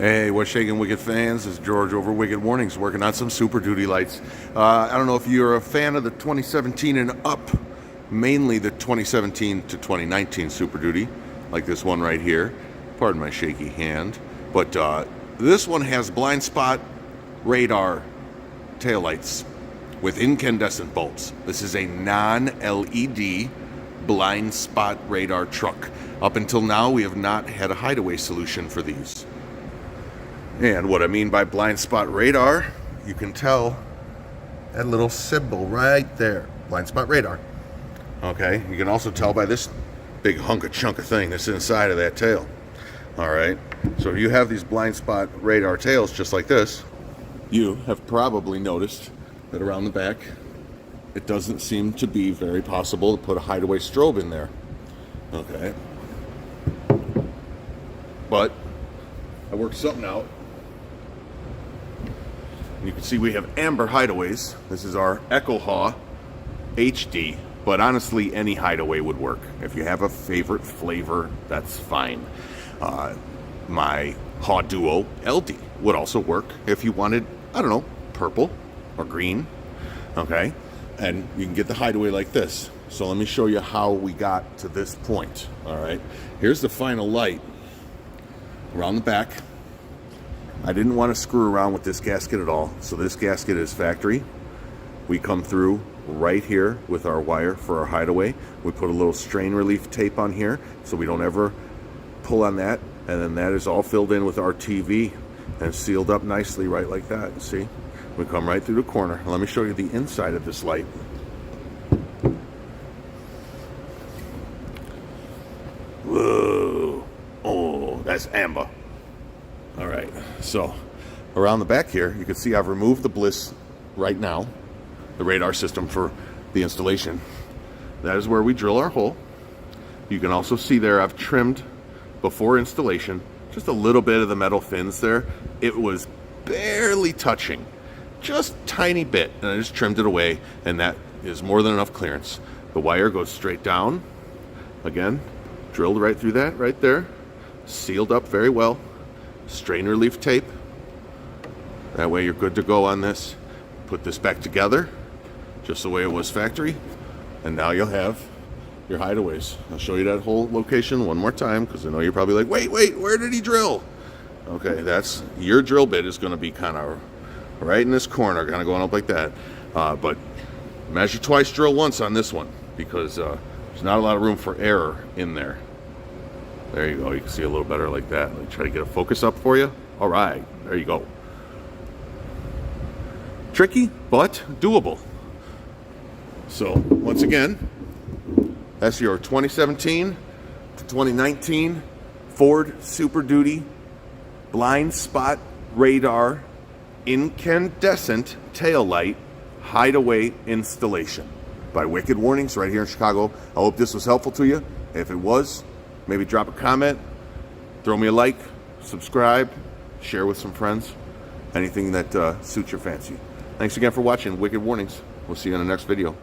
Hey, what's shaking, Wicked fans? It's George over Wicked Warnings, working on some Super Duty lights. I don't know if you're a fan of the 2017 and up, mainly the 2017 to 2019 Super Duty, like this one right here. Pardon my shaky hand. But this one has blind spot radar taillights with incandescent bulbs. This is a non-LED blind spot radar truck. Up until now, we have not had a hideaway solution for these. And what I mean by blind spot radar, you can tell that little symbol right there, blind spot radar. Okay, you can also tell by this big hunk of chunk of thing that's inside of that tail. All right, so if you have these blind spot radar tails just like this, you have probably noticed that around the back, it doesn't seem to be very possible to put a hideaway strobe in there. Okay, but I worked something out. You can see we have amber hideaways. This is our EchoHaw HD, but honestly, any hideaway would work. If you have a favorite flavor, that's fine. My Haw Duo LD would also work if you wanted, I don't know, purple or green, okay? And you can get the hideaway like this. So let me show you how we got to this point, all right? Here's the final light around the back. I didn't want to screw around with this gasket at all, so this gasket is factory. We come through right here with our wire for our hideaway. We put a little strain relief tape on here so we don't ever pull on that, and then that is all filled in with our TV and sealed up nicely right like that. See? We come right through the corner. Let me show you the inside of this light. Whoa. Oh, that's amber. All right, so around the back here, you can see I've removed the bliss right now, the radar system for the installation. That is where we drill our hole. You can also see there I've trimmed before installation just a little bit of the metal fins there. It was barely touching, just tiny bit, and I just trimmed it away, and that is more than enough clearance. The wire goes straight down, again, drilled right through that right there, sealed up very well. Strain relief tape. That way you're good to go on this. Put this back together just the way it was factory, and now you'll have your hideaways. I'll show you that whole location one more time because I know you're probably like, wait, where did he drill? Okay, that's your drill bit is going to be kind of right in this corner, kind of going up like that. But measure twice, drill once on this one because there's not a lot of room for error in there. There you go. You can see a little better like that. Let me try to get a focus up for you. All right. There you go. Tricky, but doable. So, once again, that's your 2017 to 2019 Ford Super Duty blind spot radar incandescent taillight hideaway installation by Wicked Warnings right here in Chicago. I hope this was helpful to you. If it was, maybe drop a comment, throw me a like, subscribe, share with some friends, anything that suits your fancy. Thanks again for watching Wicked Warnings. We'll see you in the next video.